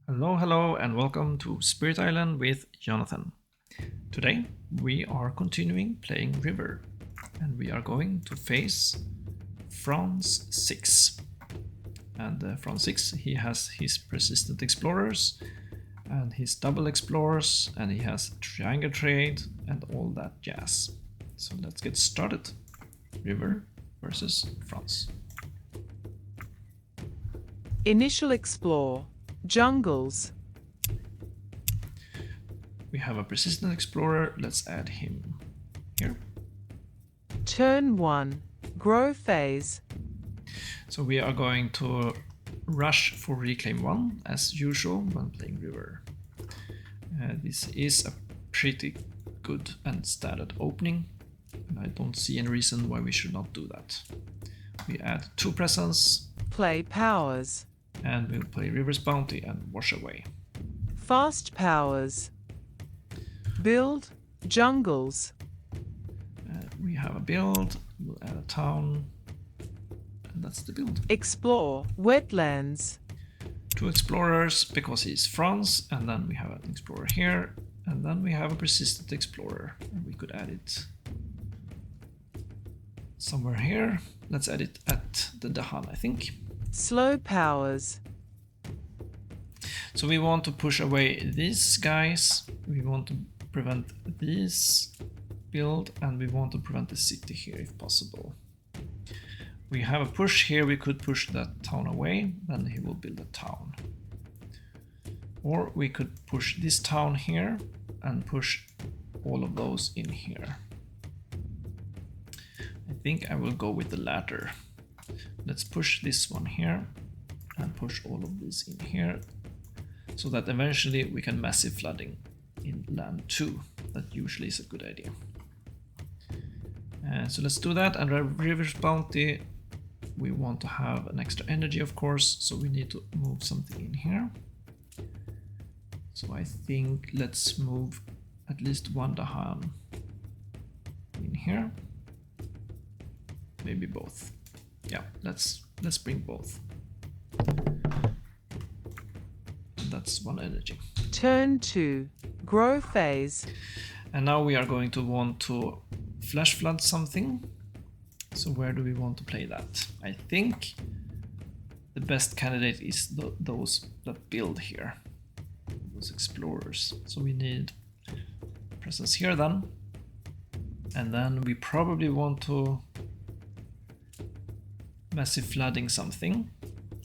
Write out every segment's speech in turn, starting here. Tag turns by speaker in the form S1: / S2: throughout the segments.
S1: Hello, and welcome to Spirit Island with Jonathan. Today we are continuing playing River, and we are going to face France 6. And France 6, he has his persistent explorers, and his double explorers, and he has triangle trade, and all that jazz. So let's get started. River versus France.
S2: Initial explore. Jungles.
S1: We have a persistent explorer, let's add him here.
S2: Turn 1. Grow phase.
S1: So we are going to rush for reclaim 1 as usual when playing River. This is a pretty good and standard opening, and I don't see any reason why we should not do that. We add 2 presence,
S2: Play powers.
S1: and we'll play River's Bounty and wash away.
S2: Fast powers. Build. Jungles.
S1: We have a build, we'll add a town, and that's the build.
S2: Explore. Wetlands.
S1: 2 explorers because he's France, and then we have an explorer here, and then we have a persistent explorer, and we could add it somewhere here. Let's add it at the Dahan, I think.
S2: Slow powers.
S1: So we want to push away these guys, we want to prevent this build, and we want to prevent the city here if possible. We have a push here, we could push that town away, then he will build a town. Or we could push this town here and push all of those in here. I think I will go with the latter. Let's push this one here and push all of this in here, so that eventually we can massive flooding in land 2. That usually is a good idea. So let's do that. And River's Bounty, we want to have an extra energy, of course, so we need to move something in here. So I think let's move at least one Dahan in here. Maybe both. Yeah, let's bring both. That's 1 energy.
S2: Turn 2. Grow phase.
S1: And now we are going to want to flash flood something. So where do we want to play that? I think the best candidate is those that build here, those explorers. So we need presence here then, and then we probably want to massive flooding something.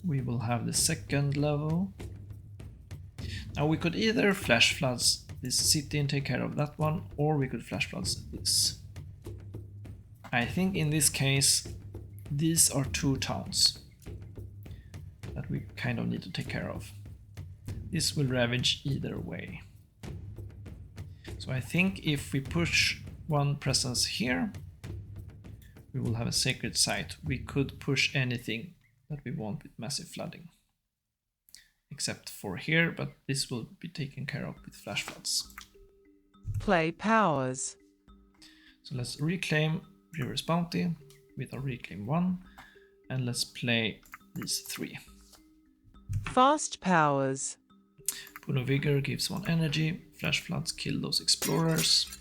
S1: We will have the 2nd level. Now we could either flash floods this city and take care of that one, or we could flash floods this. I think in this case these are 2 towns that we kind of need to take care of. This will ravage either way. So I think if we push 1 presence here, we will have a sacred site. We could push anything that we want with massive flooding, except for here, but this will be taken care of with flash floods.
S2: Play powers.
S1: So let's reclaim River's Bounty with our reclaim 1, and let's play these 3.
S2: Fast powers.
S1: Pool of Vigor gives 1 energy, flash floods kill those explorers,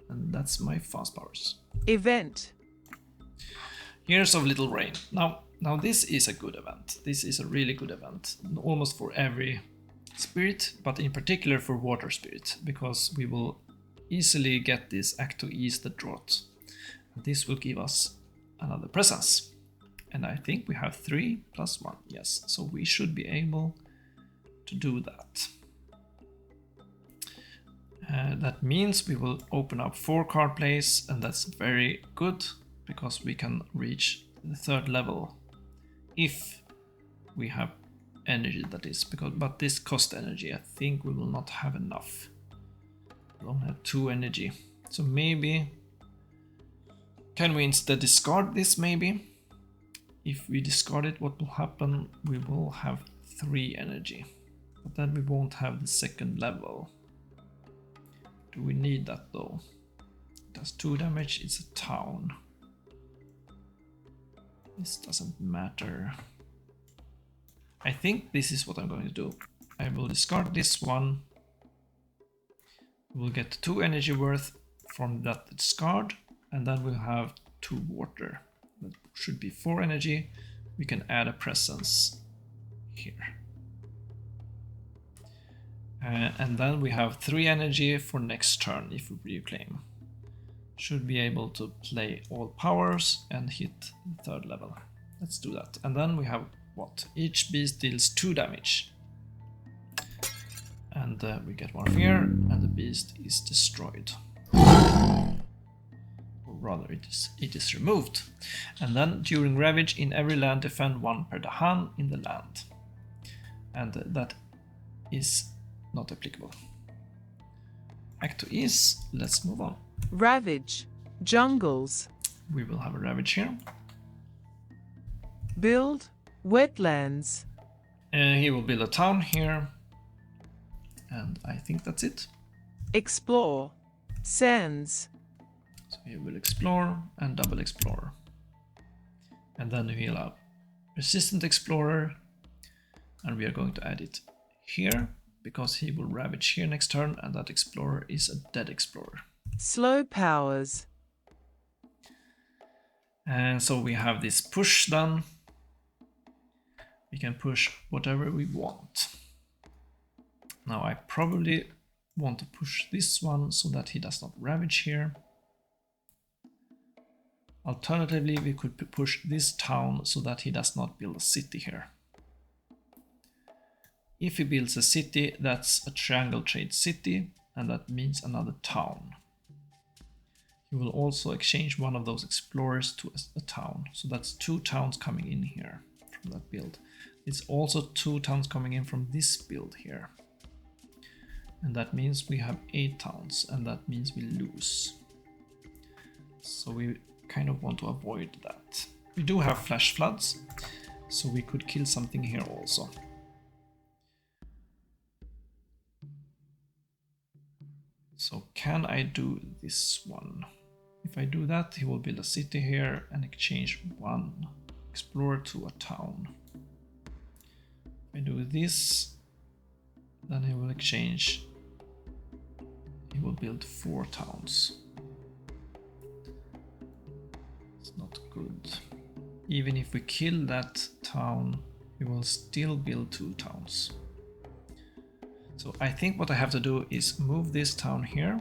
S1: and that's my fast powers.
S2: Event.
S1: Years of Little Rain. Now this is a good event. This is a really good event, almost for every spirit, but in particular for water spirit, because we will easily get this Act to ease the drought. This will give us another presence, and I think we have 3 plus 1. Yes, so we should be able to do that. That means we will open up 4 card plays, and that's very good because we can reach the 3rd level if we have energy, that is, but this cost energy. I think we will not have enough. We only have 2 energy, so maybe can we instead discard this? Maybe if we discard it, what will happen? We will have 3 energy, but then we won't have the 2nd level. Do we need that though? It does 2 damage. It's a town. This doesn't matter. I think this is what I'm going to do. I will discard this one. We'll get 2 energy worth from that discard, and then we'll have 2 water. That should be 4 energy. We can add a presence here. And then we have 3 energy for next turn if we reclaim. Should be able to play all powers and hit the 3rd level. Let's do that. And then we have what? Each beast deals 2 damage. And we get 1 fear, and the beast is destroyed. Or rather, it is removed. And then during Ravage, in every land defend 1 per Dahan in the land. And that is not applicable. Back to Ease, let's move on.
S2: Ravage. Jungles.
S1: We will have a Ravage here.
S2: Build. Wetlands.
S1: He will build a town here. And I think that's it.
S2: Explore. Sands.
S1: So he will explore and double explore. And then he'll have Resistant Explorer. And we are going to add it here, because he will Ravage here next turn, and that Explorer is a dead Explorer.
S2: Slow powers.
S1: And so we have this push done. We can push whatever we want. Now I probably want to push this one so that he does not Ravage here. Alternatively, we could push this town so that he does not build a city here. If he builds a city, that's a triangle trade city, and that means another town. He will also exchange one of those explorers to a town. So that's 2 towns coming in here from that build. It's also 2 towns coming in from this build here. And that means we have 8 towns, and that means we lose. So we kind of want to avoid that. We do have Flash Floods, so we could kill something here also. So can I do this one? If I do that, he will build a city here and exchange 1 explorer to a town. If I do this, then he will exchange. He will build 4 towns. It's not good. Even if we kill that town, he will still build 2 towns. So I think what I have to do is move this town here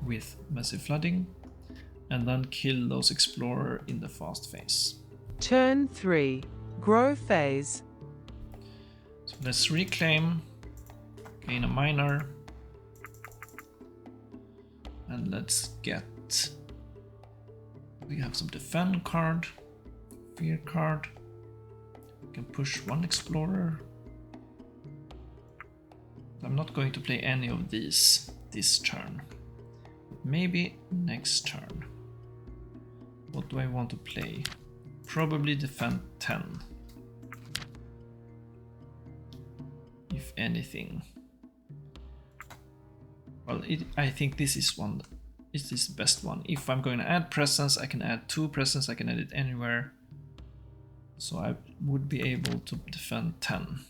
S1: with Massive Flooding, and then kill those Explorer in the fast phase.
S2: Turn 3. Grow phase.
S1: So let's reclaim, gain a minor, and let's get... We have some defend card, fear card, we can push 1 Explorer. I'm not going to play any of these this turn. Maybe next turn. What do I want to play? Probably defend 10. If anything. Well, I think this is one. It is the best one. If I'm going to add presence, I can add 2 presence. I can add it anywhere. So I would be able to defend 10.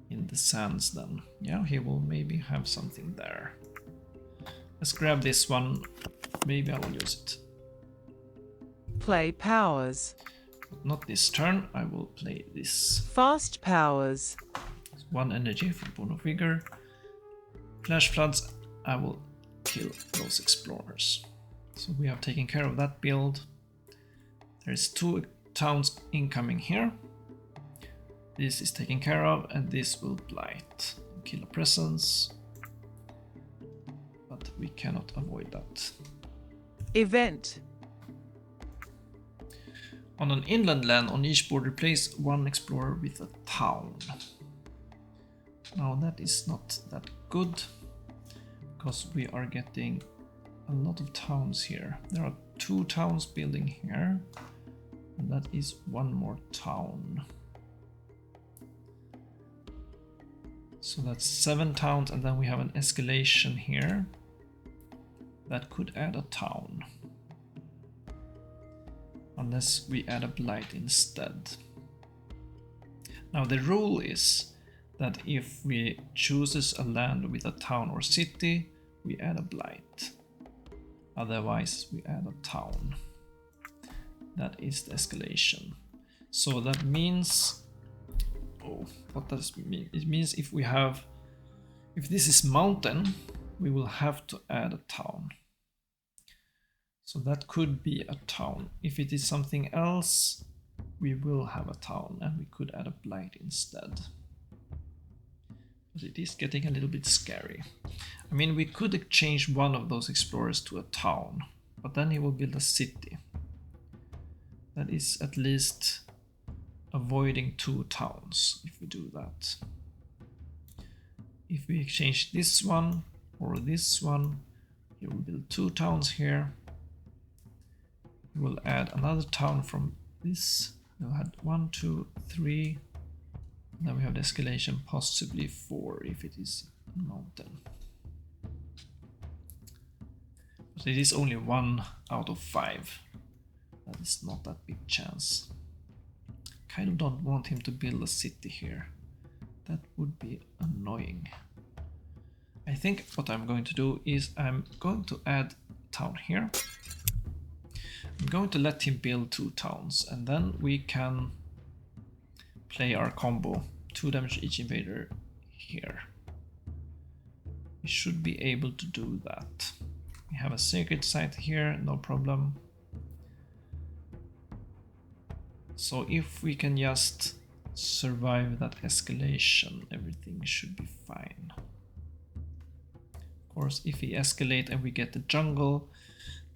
S1: In the sands then. Yeah, he will maybe have something there. Let's grab this one. Maybe I will use it.
S2: Play powers.
S1: Not this turn, I will play this.
S2: Fast powers.
S1: 1 energy for Bone of Vigor. Flash Floods, I will kill those Explorers. So we have taken care of that build. There's 2 towns incoming here. This is taken care of, and this will blight. Kill a presence. But we cannot avoid that.
S2: Event.
S1: On an inland land, on each board replace 1 explorer with a town. Now that is not that good, because we are getting a lot of towns here. There are 2 towns building here, and that is 1 more town. So that's 7 towns, and then we have an escalation here that could add a town. Unless we add a blight instead. Now the rule is that if we chooses a land with a town or city, we add a blight. Otherwise we add a town. That is the escalation. So that means, oh, what does it mean? It means if this is mountain, we will have to add a town. So that could be a town. If it is something else, we will have a town and we could add a blight instead. But it is getting a little bit scary. I mean, we could change one of those explorers to a town, but then he will build a city. That is at least avoiding 2 towns if we do that. If we exchange this one or this one, he will build 2 towns here. We will add another town from this. We'll add 1, 2, 3. Then we have the escalation, possibly 4 if it is a mountain. But it is only 1 out of 5. That is not that big chance. Kind of don't want him to build a city here. That would be annoying. I think what I'm going to do is I'm going to add a town here. I'm going to let him build 2 towns and then we can play our combo. 2 damage each invader here. We should be able to do that. We have a sacred site here, no problem. So if we can just survive that escalation, everything should be fine. Of course, if we escalate and we get the jungle,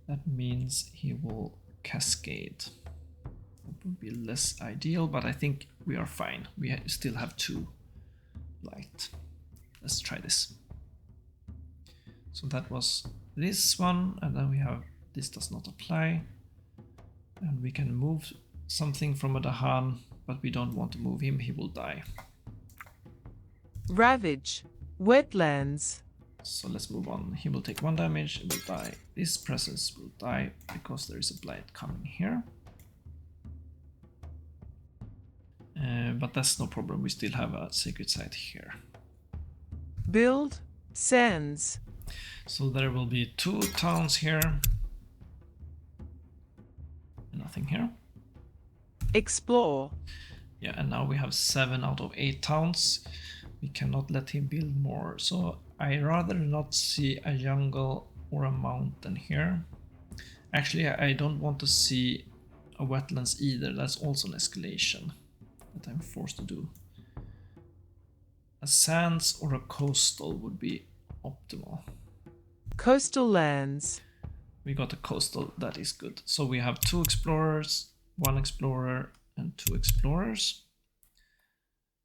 S1: that means he will cascade. That would be less ideal, but I think we are fine. We still have 2 light. Let's try this. So that was this one, and then we have this does not apply. And we can move something from a Dahan, but we don't want to move him, he will die.
S2: Ravage. Wetlands.
S1: So let's move on. He will take 1 damage, he will die. This presence will die because there is a blight coming here. But that's no problem, we still have a sacred site here.
S2: Build. Sands.
S1: So there will be 2 towns here. Nothing here.
S2: Explore.
S1: Yeah, and now we have 7 out of 8 towns. We cannot let him build more. So I rather not see a jungle or a mountain here. Actually, I don't want to see a wetlands either. That's also an escalation that I'm forced to do. A sands or a coastal would be optimal.
S2: Coastal lands.
S1: We got a coastal, that is good. So we have 2 explorers, 1 explorer and 2 explorers.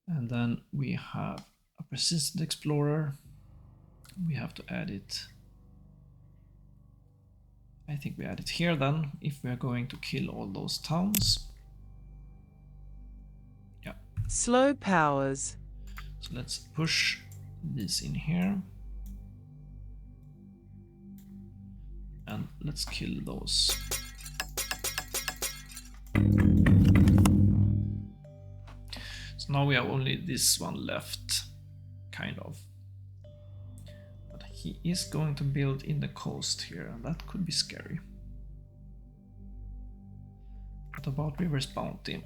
S1: And then we have a persistent explorer. We have to add it. I think we add it here then, if we are going to kill all those towns. Yeah.
S2: Slow powers.
S1: So let's push this in here. And let's kill those. So now we have only this one left, kind of. But he is going to build in the coast here, and that could be scary. What about River's Bounty?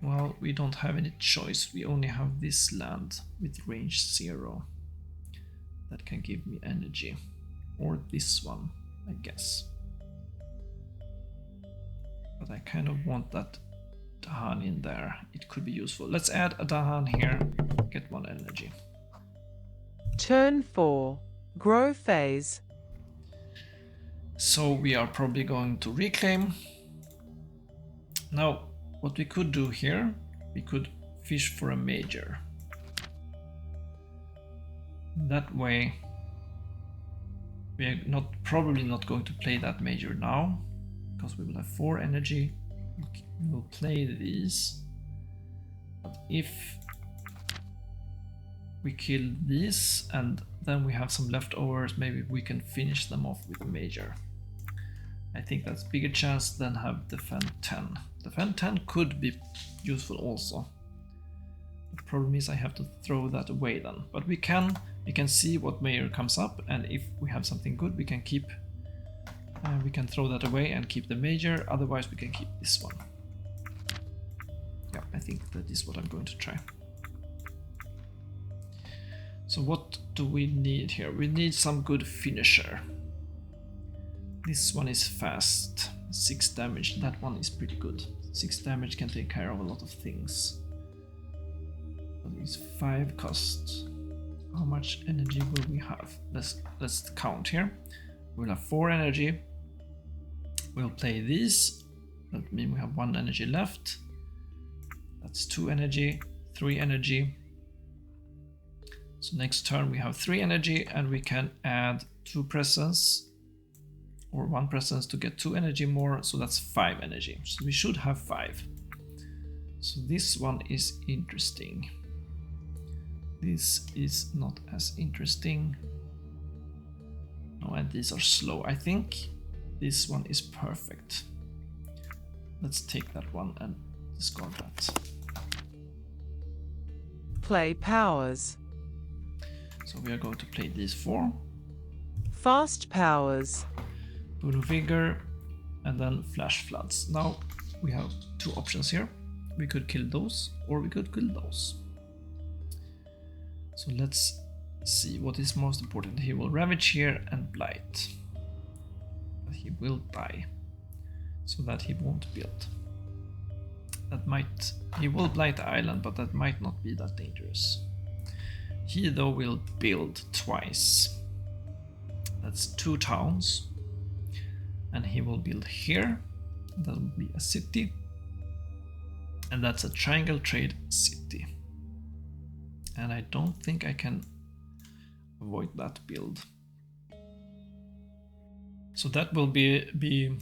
S1: Well, we don't have any choice. We only have this land with range 0 that can give me energy. Or this one, I guess. But I kind of want that Dahan in there. It could be useful. Let's add a Dahan here, get 1 energy.
S2: Turn 4. Grow phase.
S1: So we are probably going to reclaim. Now, what we could do here, we could fish for a major. That way, we are probably not going to play that major now, because we will have 4 energy. We will play these. But if we kill these and then we have some leftovers, maybe we can finish them off with a major. I think that's bigger chance than have defend 10. Defend 10 could be useful also. The problem is I have to throw that away then. But we can see what mayor comes up, and if we have something good we can keep. We can throw that away and keep the major, otherwise we can keep this one. Yeah, I think that is what I'm going to try. So what do we need here? We need some good finisher. This one is fast, 6 damage, that one is pretty good. 6 damage can take care of a lot of things. But it's 5 cost. How much energy will we have? Let's count here. We'll have 4 energy. We'll play these. That means we have 1 energy left. That's 2 energy, 3 energy. So next turn we have 3 energy and we can add 2 presence or 1 presence to get 2 energy more, so that's 5 energy. So we should have 5. So this one is interesting. This is not as interesting. No, and these are slow. I think this one is perfect. Let's take that one and discard that.
S2: Play powers.
S1: So we are going to play these 4.
S2: Fast powers.
S1: Voodoo Vigor, and then Flash Floods. Now we have 2 options here. We could kill those, or we could kill those. So let's see what is most important. He will Ravage here and Blight. But he will die, so that he won't build. He will Blight the island, but that might not be that dangerous. He though will build twice. That's 2 towns. And he will build here. That will be a city. And that's a triangle trade city. And I don't think I can avoid that build. So that will be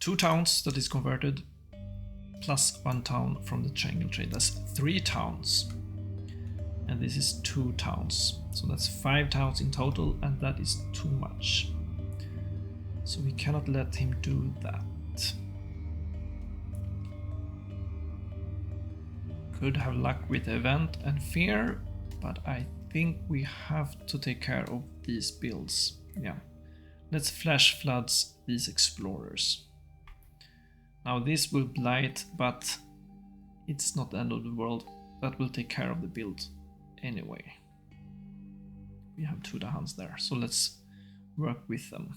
S1: 2 towns that is converted, plus 1 town from the triangle trade. That's 3 towns. And this is 2 towns. So that's 5 towns in total, and that is too much. So we cannot let him do that. Could have luck with event and fear, but I think we have to take care of these builds. Yeah. Let's Flash Floods these explorers. Now this will Blight, but it's not the end of the world. That will take care of the build anyway. We have 2 Dahans there, so let's work with them.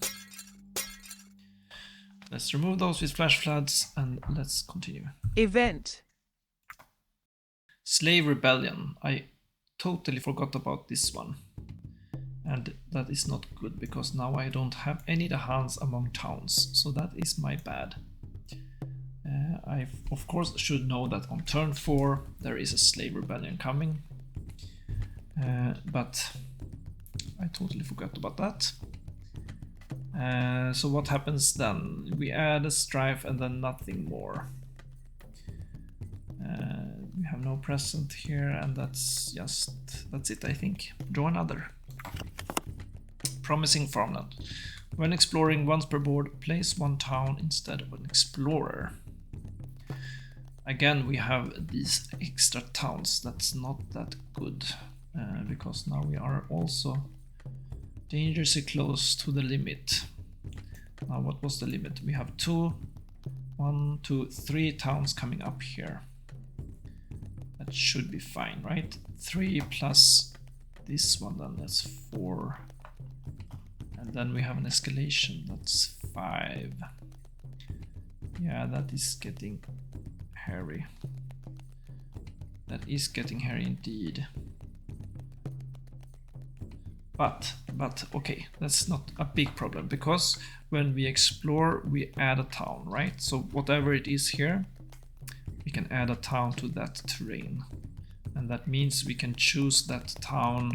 S1: Let's remove those with Flash Floods and let's continue.
S2: Event.
S1: Slave Rebellion. I totally forgot about this one. And that is not good because now I don't have any Dahans among towns. So that is my bad. I of course should know that on turn 4 there is a Slave Rebellion coming. But I totally forgot about that. So what happens then? We add a strife and then nothing more. We have no present here, and that's it, I think. Draw another. Promising Farmland. When exploring once per board, place 1 town instead of an explorer. Again, we have these extra towns. That's not that good, because now we are also dangerously close to the limit. Now what was the limit? We have 1, 2, 3 towns coming up here. That should be fine, right? 3 plus this one, then that's 4. And then we have an escalation, that's 5. Yeah, that is getting hairy. That is getting hairy indeed. But okay, that's not a big problem, because when we explore we add a town, right? So whatever it is here, we can add a town to that terrain, and that means we can choose that town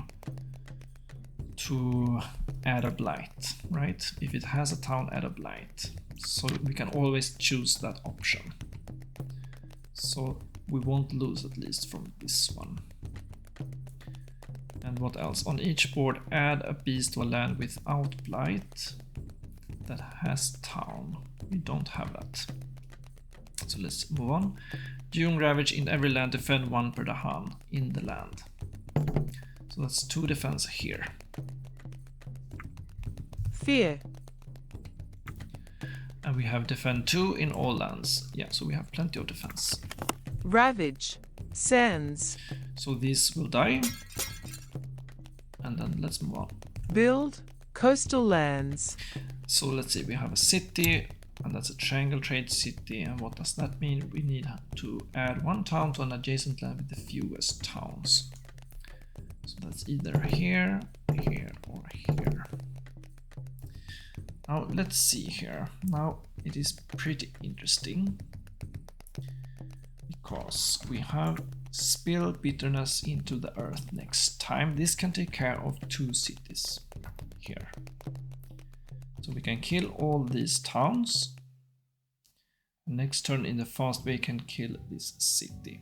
S1: to add a blight, right? If it has a town, add a blight. So we can always choose that option. So we won't lose, at least from this one. And what else? On each board, add a beast to a land without blight. that has town. We don't have that. So let's move on. During ravage in every land, defend 1 per Dahan in the land. So that's 2 defense here.
S2: Fear.
S1: And we have defend 2 in all lands. Yeah, so we have plenty of defense.
S2: Ravage. Sands.
S1: So these will die. And then let's move on.
S2: Build. Coastal lands.
S1: So let's see, we have a city, and that's a triangle trade city. And what does that mean? We need to add 1 town to an adjacent land with the fewest towns. So that's either here, here, or here. Now let's see here. Now it is pretty interesting because we have spill bitterness into the earth next time. This can take care of 2 cities here. So we can kill all these towns. Next turn in the fast we can kill this city.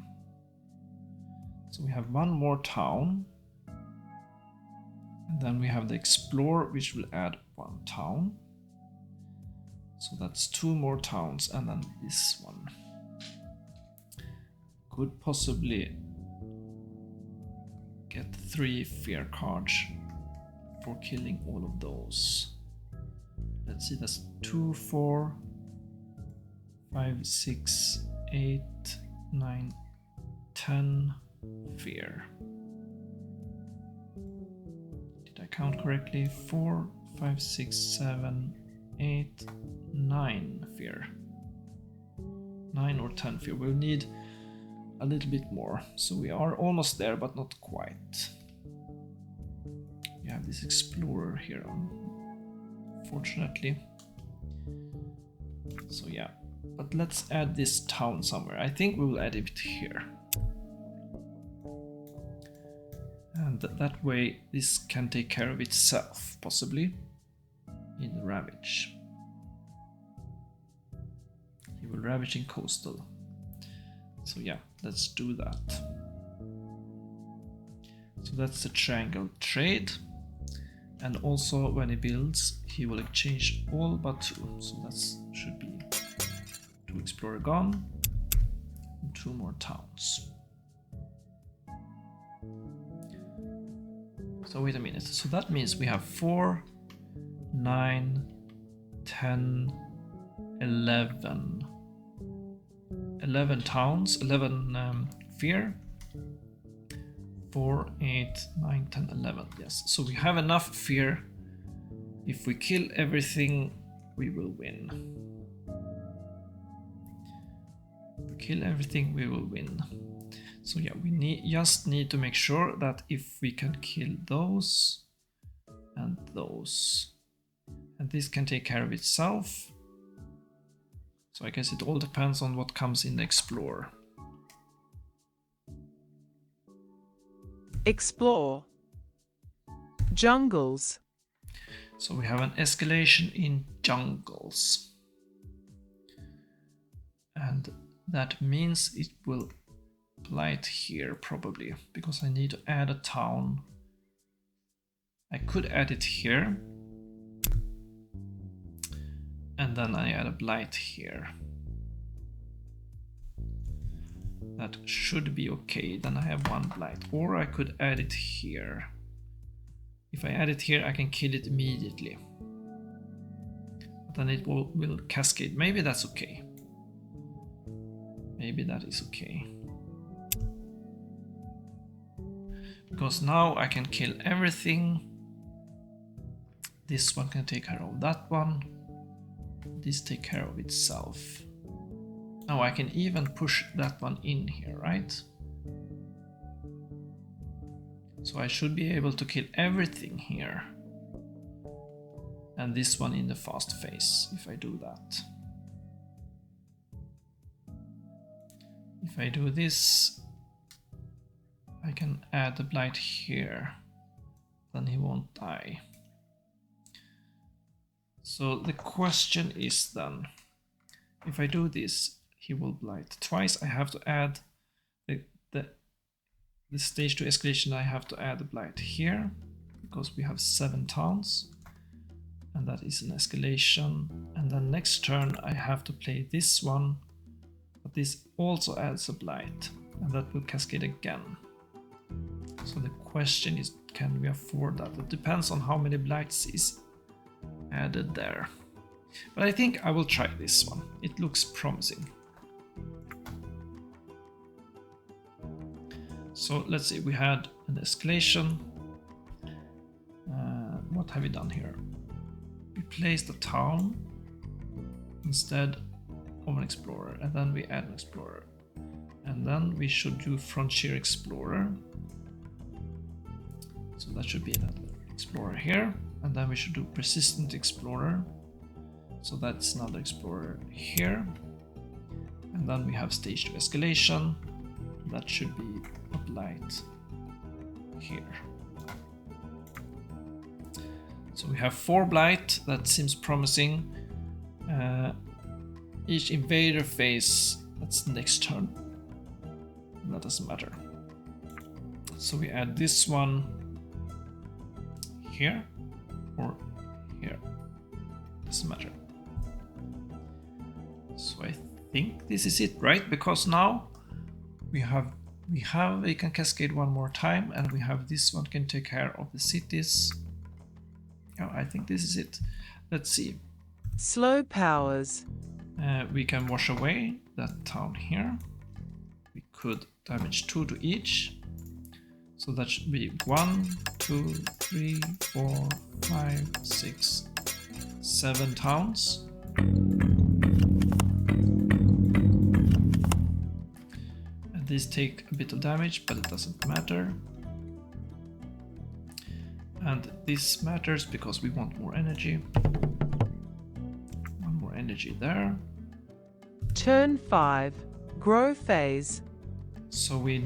S1: So we have 1 more town. And then we have the explore, which will add 1 town. So that's 2 more towns, and then this one. Could possibly get 3 fear cards for killing all of those. Let's see, that's 2, 4, 5, 6, 8, 9, 10 fear. Did I count correctly? 4, 5, 6, 7, 8, 9 fear. 9 or 10 fear. We'll need a little bit more. So we are almost there, but not quite. We have this explorer here, unfortunately. So yeah, but let's add this town somewhere. I think we will add it here. And that way this can take care of itself, possibly, in Ravage. He will ravage in coastal. So yeah, let's do that. So that's the triangle trade. And also when he builds, he will exchange all but 2. So that should be 2 explorer gone, and 2 more towns. So wait a minute, so that means we have 4, 9, 10, 11. 11 towns, 11 fear. 4, 8, 9, 10, 11. Yes, so we have enough fear. If we kill everything, we will win. If we kill everything, we will win. So yeah, we just need to make sure that if we can kill those and those, and this can take care of itself. So I guess it all depends on what comes in the Explorer.
S2: Explore. Jungles.
S1: So we have an escalation in jungles. And that means it will blight here probably, because I need to add a town. I could add it here. And then I add a blight here. That should be okay. Then I have 1 blight. Or I could add it here. If I add it here, I can kill it immediately. But then it will cascade. Maybe that's okay. Maybe that is okay. Because now I can kill everything. This one can take care of that one. This take care of itself. Now I can even push that one in here, right? So I should be able to kill everything here. And this one in the fast phase, if I do that. If I do this, I can add the blight here. Then he won't die. So the question is then, if I do this, he will blight twice. I have to add the stage 2 escalation. I have to add the blight here because we have 7 towns, and that is an escalation. And then next turn I have to play this one, but this also adds a blight, and that will cascade again. So the question is, can we afford that? It depends on how many blights is added there. But I think I will try this one. It looks promising. So let's see, we had an escalation. What have we done here? We placed a town instead of an explorer, and then we add an explorer. And then we should do Frontier Explorer. So that should be another explorer here. And then we should do Persistent Explorer. So that's another explorer here. And then we have Stage 2 Escalation. That should be a blight here. So we have 4 blight. That seems promising. Each invader phase, that's next turn. That doesn't matter. So we add this one here or here. Doesn't matter. So I think this is it, right? Because now we can cascade one more time, and we have this one can take care of the cities. Yeah, I think this is it. Let's see.
S2: Slow powers.
S1: We can wash away that town here. We could damage 2 to each. So that should be 1, 2, 3, 4, 5, 6, 7 towns. And these take a bit of damage, but it doesn't matter. And this matters because we want more energy. One more energy there.
S2: Turn 5. Grow phase.
S1: So we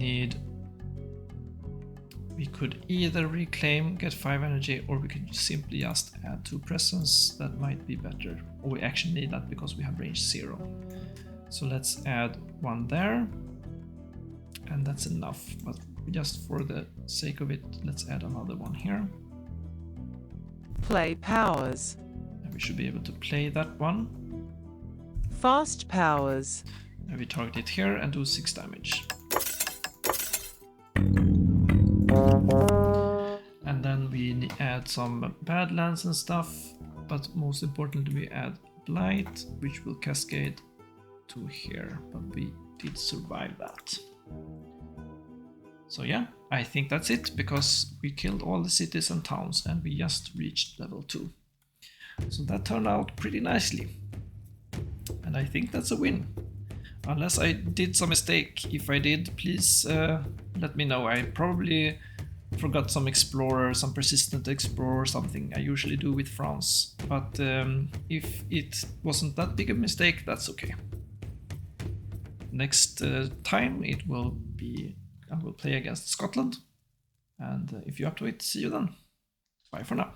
S1: could either reclaim, get 5 energy, or we could simply just add 2 presence. That might be better. Or we actually need that because we have range 0. So let's add 1 there. And that's enough. But just for the sake of it, let's add another one here.
S2: Play powers.
S1: And we should be able to play that one.
S2: Fast powers.
S1: And we target it here and do 6 damage. And then we add some Badlands and stuff, but most importantly we add Blight, which will cascade to here, but we did survive that. So yeah, I think that's it, because we killed all the cities and towns and we just reached level 2. So that turned out pretty nicely. And I think that's a win. Unless I did some mistake. If I did, please let me know. I probably forgot some explorer, some persistent explorer, something I usually do with France. But if it wasn't that big a mistake, that's okay. Next time it will be, I will play against Scotland. And if you're up to it, see you then. Bye for now.